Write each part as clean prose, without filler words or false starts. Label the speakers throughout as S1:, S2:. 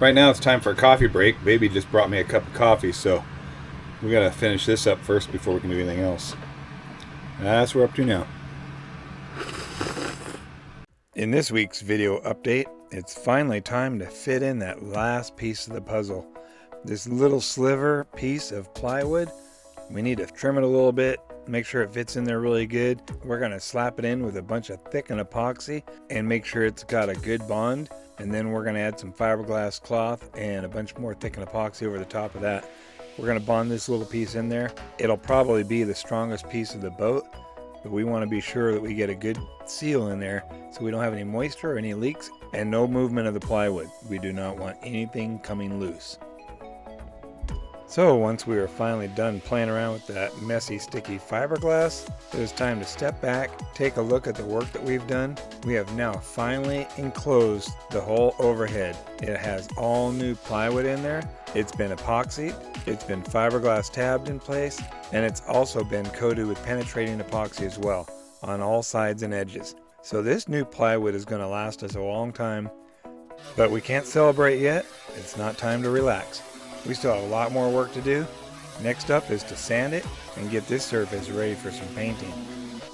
S1: Right now it's time for a coffee break. Baby just brought me a cup of coffee, so we gotta finish this up first before we can do anything else. That's what we're up to now. In this week's video update, it's finally time to fit in that last piece of the puzzle. This little sliver piece of plywood, we need to trim it a little bit, make sure it fits in there really good. We're gonna slap it in with a bunch of thickened epoxy and make sure it's got a good bond. And then we're gonna add some fiberglass cloth and a bunch more thickened epoxy over the top of that. We're gonna bond this little piece in there. It'll probably be the strongest piece of the boat, but we wanna be sure that we get a good seal in there so we don't have any moisture or any leaks and no movement of the plywood. We do not want anything coming loose. So once we were finally done playing around with that messy, sticky fiberglass, it was time to step back, take a look at the work that we've done. We have now finally enclosed the whole overhead. It has all new plywood in there. It's been epoxied, it's been fiberglass tabbed in place, and it's also been coated with penetrating epoxy as well on all sides and edges. So this new plywood is going to last us a long time, but we can't celebrate yet. It's not time to relax. We still have a lot more work to do. Next up is to sand it and get this surface ready for some painting.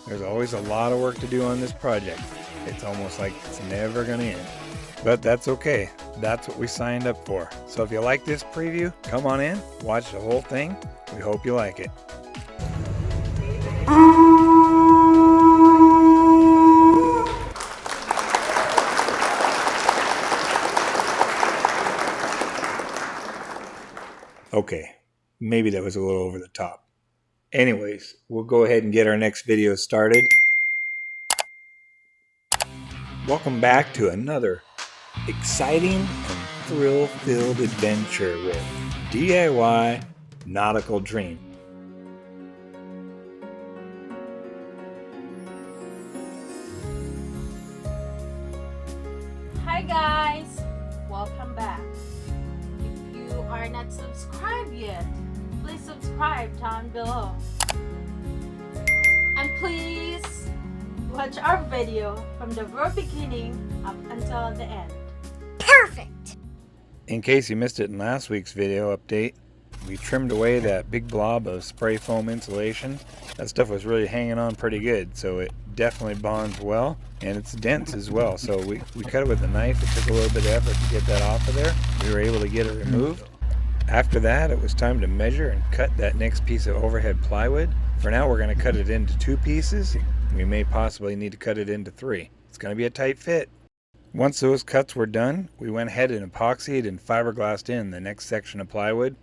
S1: There's always a lot of work to do on this project. It's almost like it's never going to end. But that's okay. That's what we signed up for. So if you like this preview, come on in, watch the whole thing. We hope you like it. Okay, maybe that was a little over the top. Anyways, we'll go ahead and get our next video started. Welcome back to another exciting and thrill-filled adventure with DIY Nautical Dream.
S2: Hi guys, welcome back. If you are not subscribed yet, please subscribe down below. And please watch our video from the very beginning up until the end. Perfect!
S1: In case you missed it in last week's video update, we trimmed away that big blob of spray foam insulation. That stuff was really hanging on pretty good, so it definitely bonds well, and it's dense as well. So we cut it with a knife. It took a little bit of effort to get that off of there. We were able to get it removed. After that, it was time to measure and cut that next piece of overhead plywood. For now, we're going to cut it into 2 pieces. We may possibly need to cut it into 3. It's going to be a tight fit. Once those cuts were done, we went ahead and epoxied and fiberglassed in the next section of plywood.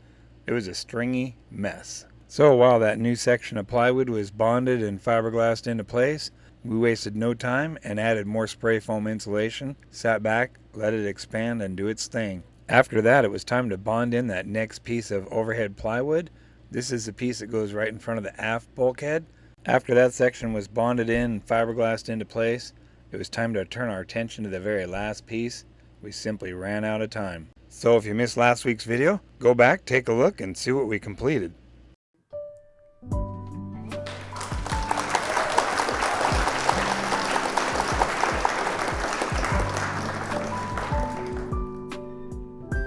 S1: It was a stringy mess. So while that new section of plywood was bonded and fiberglassed into place, we wasted no time and added more spray foam insulation, sat back, let it expand and do its thing. After that, it was time to bond in that next piece of overhead plywood. This is the piece that goes right in front of the aft bulkhead. After that section was bonded in and fiberglassed into place, it was time to turn our attention to the very last piece. We simply ran out of time. So if you missed last week's video, go back, take a look, and see what we completed.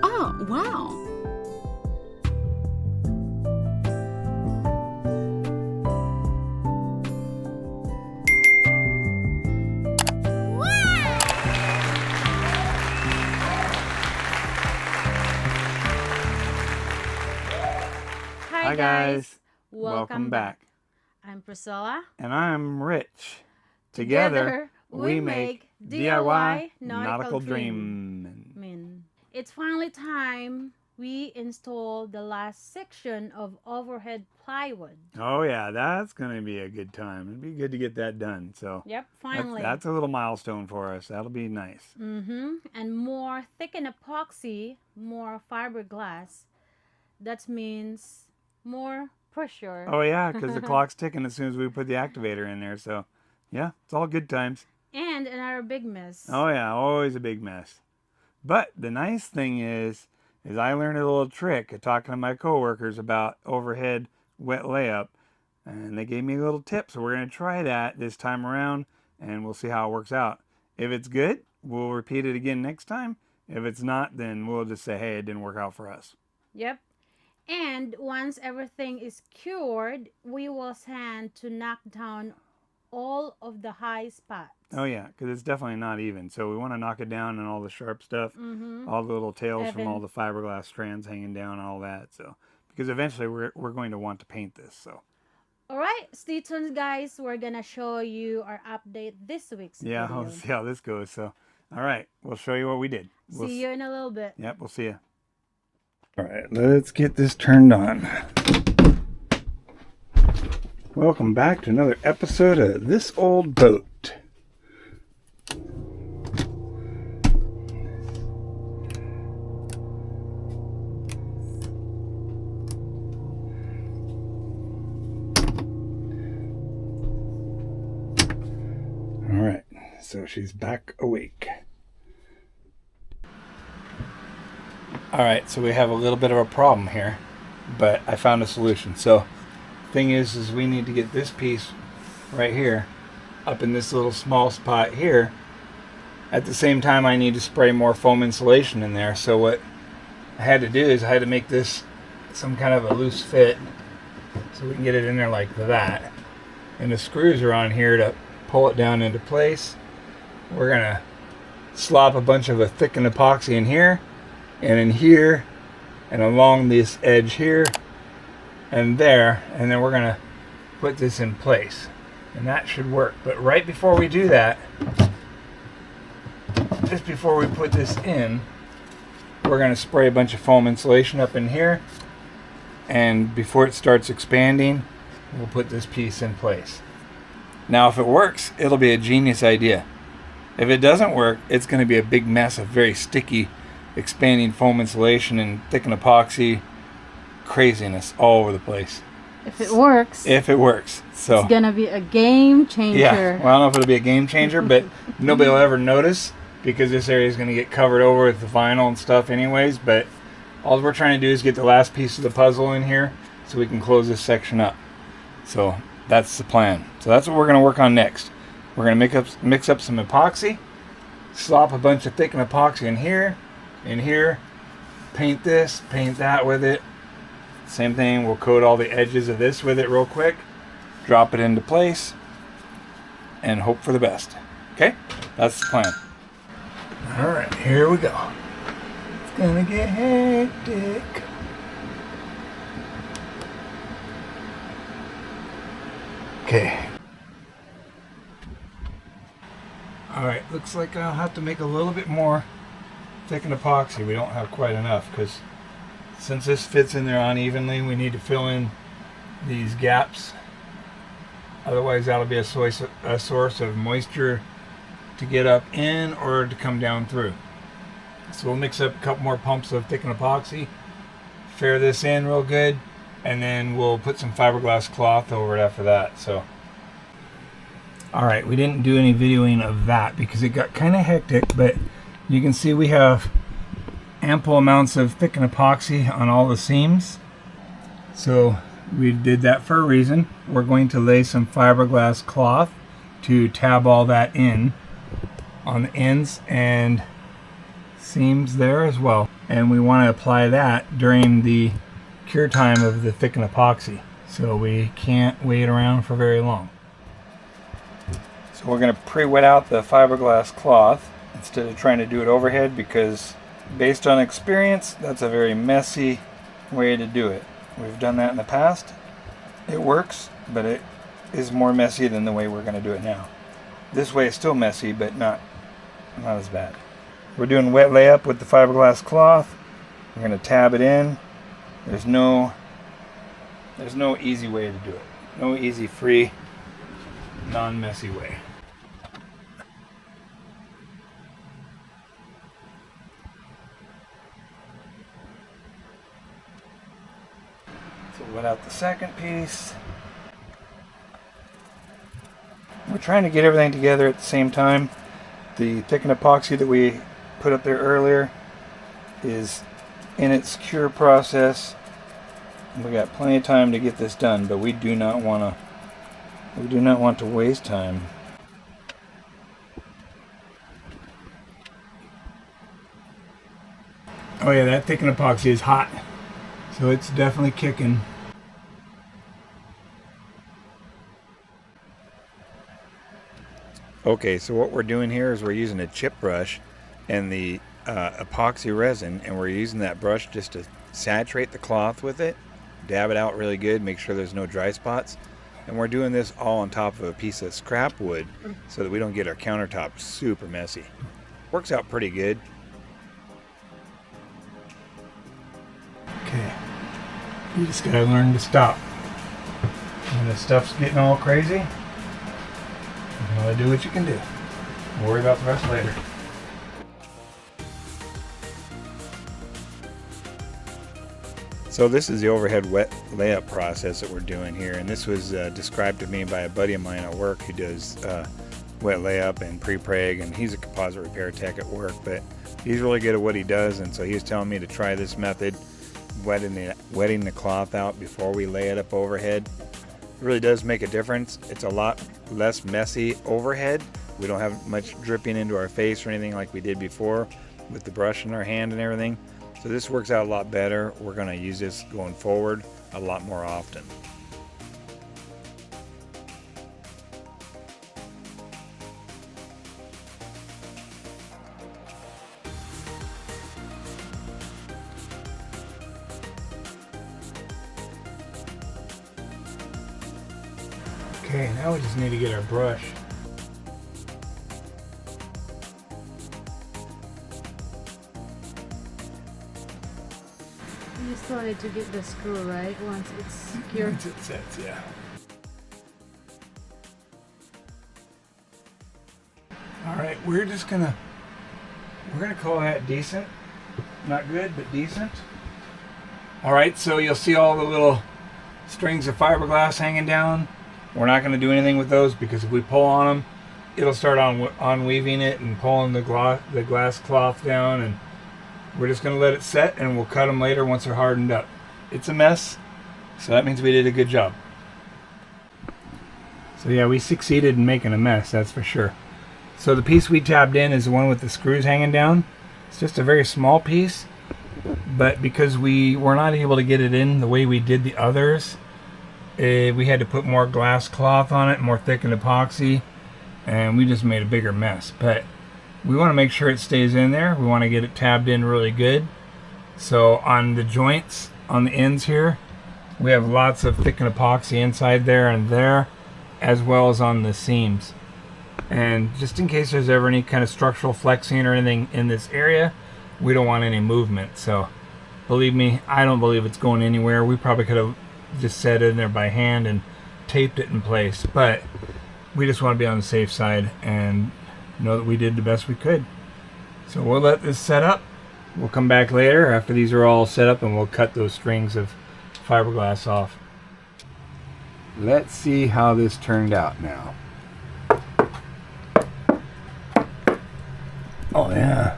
S2: Oh, wow! Hi guys, welcome back. I'm Priscilla.
S1: And I'm Rich. Together, we make DIY Nautical Dream.
S2: It's finally time we install the last section of overhead plywood.
S1: Oh yeah, that's going to be a good time. It'd be good to get that done. So
S2: Yep, finally.
S1: that's a little milestone for us. That'll be nice.
S2: And more thickened epoxy, more fiberglass. That means more pressure.
S1: Oh yeah, because the clock's ticking as soon as we put the activator in there. So yeah, it's all good times.
S2: And another big mess.
S1: Oh yeah, always a big mess. But the nice thing is I learned a little trick of talking to my coworkers about overhead wet layup, and they gave me a little tip. So we're going to try that this time around, and we'll see how it works out. If it's good, we'll repeat it again next time. If it's not, then we'll just say, hey, it didn't work out for us.
S2: Yep. And once everything is cured, we will sand to knock down all of the high spots.
S1: Oh yeah, because it's definitely not even. So we want to knock it down and all the sharp stuff, all the little tails from all the fiberglass strands hanging down, and all that. So because eventually we're going to want to paint this. So.
S2: All right, stay tuned, guys. We're gonna show you our update this week's
S1: video. Yeah, we'll see how this goes. So, all right, we'll show you what we did.
S2: See you in a little bit.
S1: Yep, we'll see you. All right, let's get this turned on. Welcome back to another episode of This Old Boat. All right, so she's back awake. All right, so we have a little bit of a problem here, but I found a solution. So thing is we need to get this piece right here up in this little small spot here. At the same time, I need to spray more foam insulation in there. So what I had to do is I had to make this some kind of a loose fit so we can get it in there like that. And the screws are on here to pull it down into place. We're gonna slop a bunch of a thickened epoxy in here and in here and along this edge here and there, and then we're gonna put this in place, and that should work. But right before we do that, just before we put this in, we're gonna spray a bunch of foam insulation up in here, and before it starts expanding, we'll put this piece in place. Now if it works, it'll be a genius idea. If it doesn't work, it's going to be a big mess of very sticky expanding foam insulation and thickened epoxy craziness all over the place.
S2: If it works.
S1: If it works. So
S2: it's going to be a game changer.
S1: Yeah, well, I don't know if it'll be a game changer, but nobody will ever notice because this area is going to get covered over with the vinyl and stuff anyways. But all we're trying to do is get the last piece of the puzzle in here so we can close this section up. So that's the plan. So that's what we're going to work on next. We're going to mix up some epoxy, slop a bunch of thickened epoxy in here, paint this, paint that with it. Same thing, we'll coat all the edges of this with it real quick, drop it into place, and hope for the best. Okay? That's the plan. Alright, here we go. It's gonna get hectic. Okay. Alright, looks like I'll have to make a little bit more thickened epoxy. We don't have quite enough because since this fits in there unevenly, we need to fill in these gaps. Otherwise, that'll be a source of moisture to get up in or to come down through. So we'll mix up a couple more pumps of thickened epoxy, fair this in real good, and then we'll put some fiberglass cloth over it after that. So, all right, we didn't do any videoing of that because it got kind of hectic, but you can see we have ample amounts of thickened epoxy on all the seams. So we did that for a reason. We're going to lay some fiberglass cloth to tab all that in on the ends and seams there as well. And we want to apply that during the cure time of the thickened epoxy. So we can't wait around for very long. So we're going to pre-wet out the fiberglass cloth instead of trying to do it overhead because based on experience, that's a very messy way to do it. We've done that in the past. It works, but it is more messy than the way we're going to do it now. This way is still messy, but not as bad. We're doing wet layup with the fiberglass cloth. We're going to tab it in. There's no easy way to do it. No easy, free, non-messy way. Wet out the second piece. We're trying to get everything together at the same time. The thickened epoxy that we put up there earlier is in its cure process. We got plenty of time to get this done, but we do not want to waste time. Oh yeah, that thickened epoxy is hot. So it's definitely kicking. Okay, so what we're doing here is we're using a chip brush and the epoxy resin, and we're using that brush just to saturate the cloth with it, dab it out really good, make sure there's no dry spots. And we're doing this all on top of a piece of scrap wood so that we don't get our countertop super messy. Works out pretty good. Okay, you just gotta learn to stop. When the stuff's getting all crazy, you gotta do what you can do. We'll worry about the rest later. So this is the overhead wet layup process that we're doing here, and this was described to me by a buddy of mine at work who does wet layup and pre-preg, and he's a composite repair tech at work, but he's really good at what he does, and so he was telling me to try this method, wetting the cloth out before we lay it up overhead. It really does make a difference. It's a lot less messy overhead. We don't have much dripping into our face or anything like we did before with the brush in our hand and everything. So this works out a lot better. We're going to use this going forward a lot more often. Okay, now we just need to get our brush.
S2: You still need to get the screw right once it's secure.
S1: Once it sets, yeah. All right, we're gonna call that decent. Not good, but decent. All right, so you'll see all the little strings of fiberglass hanging down. We're not going to do anything with those because if we pull on them, it'll start unweaving it and pulling the glass cloth down, and we're just going to let it set, and we'll cut them later once they're hardened up. It's a mess, so that means we did a good job. So yeah, we succeeded in making a mess, that's for sure. So the piece we tabbed in is the one with the screws hanging down. It's just a very small piece, but because we were not able to get it in the way we did the others, we had to put more glass cloth on it, more thickened epoxy, and we just made a bigger mess. But we want to make sure it stays in there. We want to get it tabbed in really good. So on the joints, on the ends here, we have lots of thickened epoxy inside there and there, as well as on the seams. And just in case there's ever any kind of structural flexing or anything in this area, we don't want any movement. So believe me, I don't believe it's going anywhere. We probably could have just set it in there by hand and taped it in place, but we just want to be on the safe side and know that we did the best we could. So we'll let this set up. We'll come back later after these are all set up and we'll cut those strings of fiberglass off. Let's see how this turned out now. Oh yeah,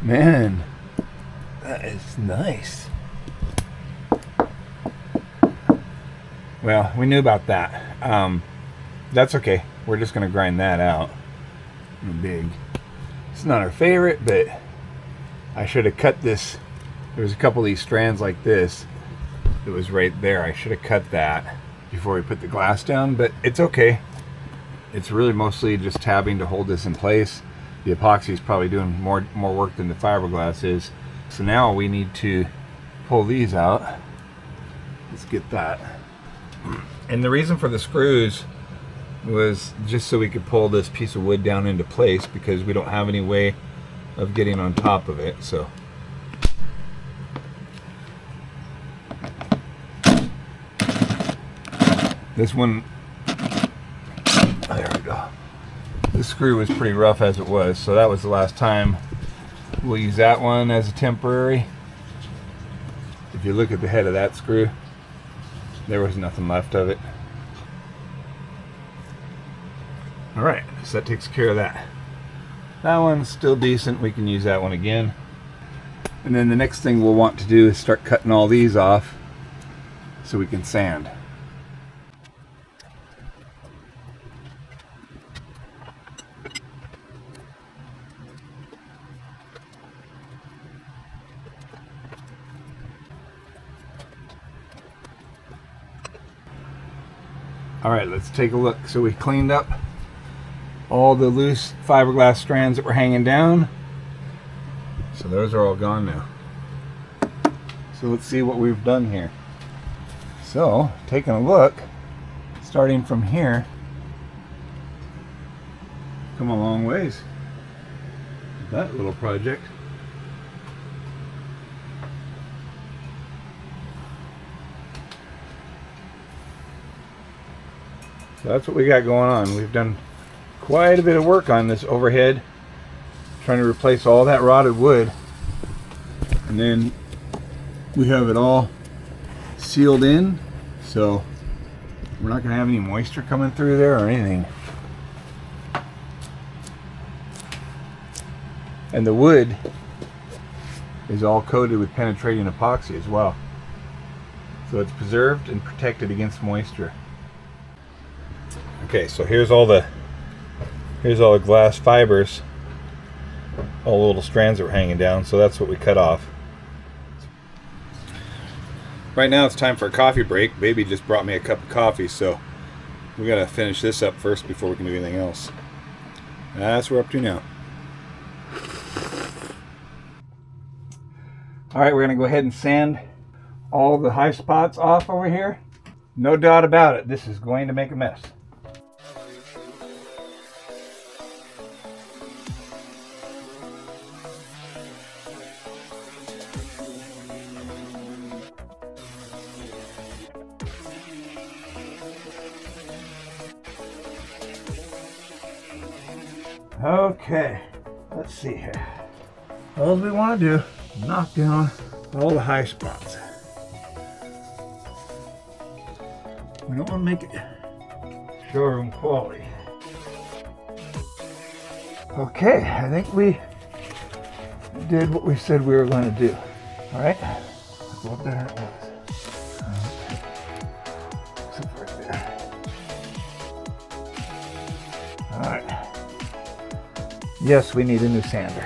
S1: man, that is nice. Well, we knew about that. That's okay. We're just going to grind that out. Big. It's not our favorite, but I should have cut this. There was a couple of these strands like this that was right there. I should have cut that before we put the glass down, but it's okay. It's really mostly just tabbing to hold this in place. The epoxy is probably doing more work than the fiberglass is. So now we need to pull these out. Let's get that. And the reason for the screws was just so we could pull this piece of wood down into place because we don't have any way of getting on top of it. So this one, there we go. This screw was pretty rough as it was, so that was the last time. We'll use that one as a temporary. If you look at the head of that screw, there was nothing left of it. Alright, so that takes care of that. That one's still decent. We can use that one again. And then the next thing we'll want to do is start cutting all these off so we can sand. All right, let's take a look. So we cleaned up all the loose fiberglass strands that were hanging down. So those are all gone now. So let's see what we've done here. So, taking a look, starting from here, come a long ways. That little project. So that's what we got going on. We've done quite a bit of work on this overhead, trying to replace all that rotted wood, and then we have it all sealed in, so we're not going to have any moisture coming through there or anything. And the wood is all coated with penetrating epoxy as well, so it's preserved and protected against moisture. Okay, so here's all the glass fibers, all the little strands that were hanging down, so that's what we cut off. Right now it's time for a coffee break. Baby just brought me a cup of coffee, so we gotta finish this up first before we can do anything else. That's what we're up to now. Alright, we're gonna go ahead and sand all the high spots off over here. No doubt about it, this is going to make a mess. Okay, let's see here. All we want to do is knock down all the high spots. We don't want to make it showroom quality. Okay, I think we did what we said we were going to do. All right, that's a lot better than it was. Okay. Except right there. All right. Yes, we need a new sander.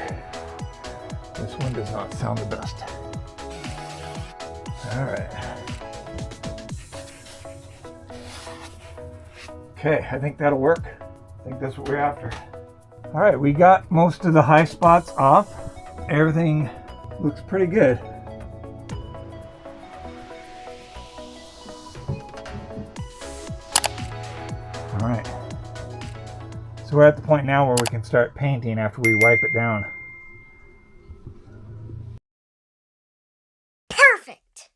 S1: This one does not sound the best. All right. Okay, I think that'll work. I think that's what we're after. All right, we got most of the high spots off. Everything looks pretty good. All right. So we're at the point now where we can start painting after we wipe it down.
S3: Perfect!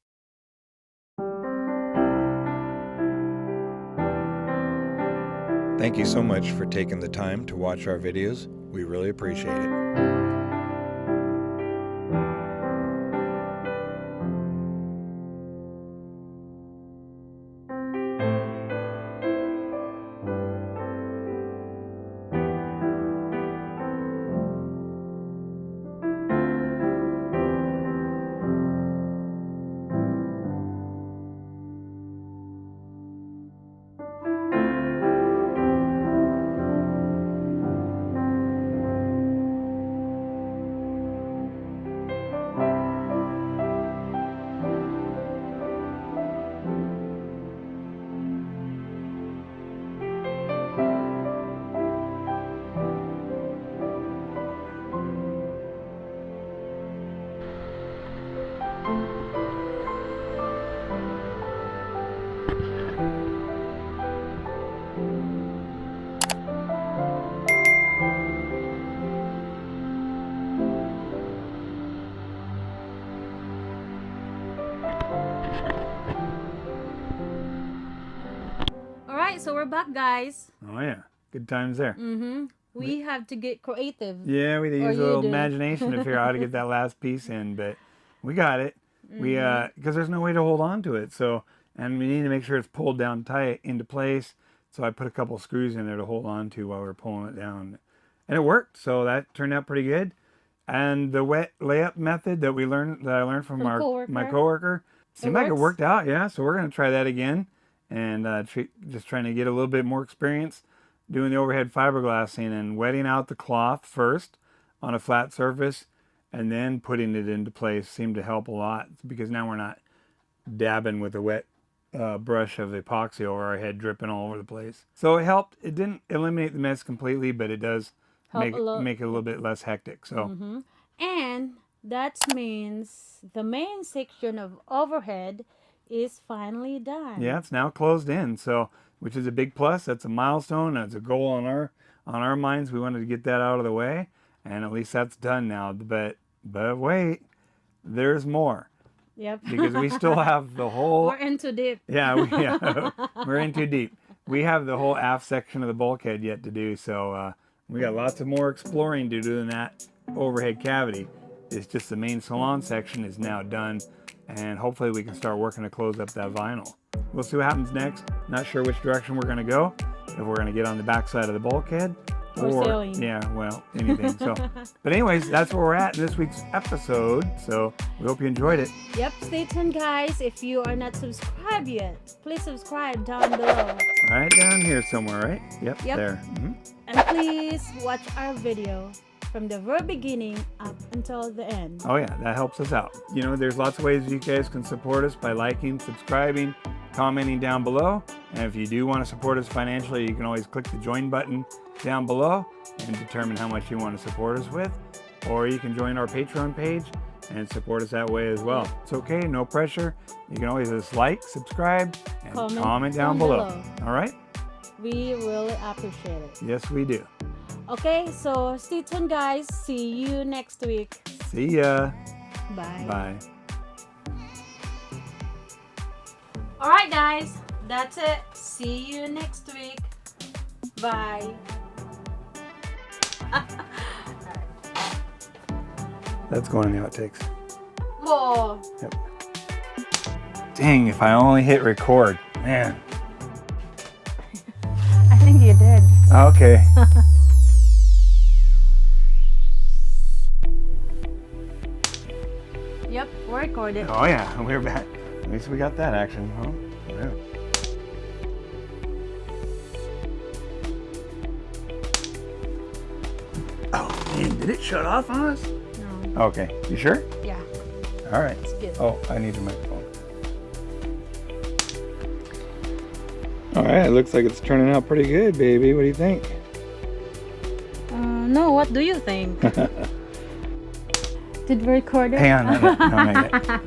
S1: Thank you so much for taking the time to watch our videos. We really appreciate it.
S2: So we're back, guys.
S1: Oh yeah, good times there.
S2: We have to get creative.
S1: Yeah, we use a little imagination to figure out how to get that last piece in, but we got it. We because there's no way to hold on to it, so and we need to make sure it's pulled down tight into place. So I put a couple screws in there to hold on to while we're pulling it down, and it worked. So that turned out pretty good. And the wet layup method that I learned from my coworker seemed like it worked out. Yeah, so we're gonna try that again. And just trying to get a little bit more experience doing the overhead fiberglassing and wetting out the cloth first on a flat surface and then putting it into place seemed to help a lot because now we're not dabbing with a wet brush of epoxy over our head, dripping all over the place. So it helped. It didn't eliminate the mess completely, but it does make it a little bit less hectic. So,
S2: and that means the main section of overhead is finally done.
S1: yeah, it's now closed in. So, which is a big plus. That's a milestone. That's a goal on our minds. We wanted to get that out of the way, and at least that's done now. But wait, there's more.
S2: Yep.
S1: Because we still have the whole.
S2: We're in too deep.
S1: Yeah, we're in too deep. We have the whole aft section of the bulkhead yet to do, so we got lots of more exploring to do in that overhead cavity. It's just the main salon section is now done, and hopefully we can start working to close up that vinyl. We'll see what happens next. Not sure which direction we're going to go. If we're going to get on the back side of the bulkhead.
S2: Or sailing.
S1: Yeah, well, anything. So, but anyways, that's where we're at in this week's episode. So we hope you enjoyed it.
S2: Yep, stay tuned, guys. If you are not subscribed yet, please subscribe down below.
S1: Right down here somewhere, right? Yep. There.
S2: And please watch our video from the very beginning up until the end.
S1: Oh yeah, that helps us out. You know, there's lots of ways you guys can support us by liking, subscribing, commenting down below. And if you do want to support us financially, you can always click the join button down below and determine how much you want to support us with. Or you can join our Patreon page and support us that way as well. It's okay, no pressure. You can always just like, subscribe, and comment down below. All right?
S2: We really appreciate it.
S1: Yes, we do.
S2: Okay, so stay tuned, guys. See you next week.
S1: See ya.
S2: Bye.
S1: Bye.
S2: All right, guys. That's it. See you next week. Bye.
S1: That's going in the outtakes.
S2: Whoa.
S1: Yep. Dang, if I only hit record. Man.
S2: I think you did.
S1: Okay.
S2: Yep, we're recorded.
S1: Oh yeah, we're back. At least we got that action, huh? Yeah. Oh man, did it shut off on us?
S2: No.
S1: Okay, you sure?
S2: Yeah.
S1: All right.
S2: It's good.
S1: Oh, I need your microphone. All right, it looks like it's turning out pretty good, baby. What do you think?
S2: No, what do you think? Did we record it?
S1: Hang on, not yet. No, not yet.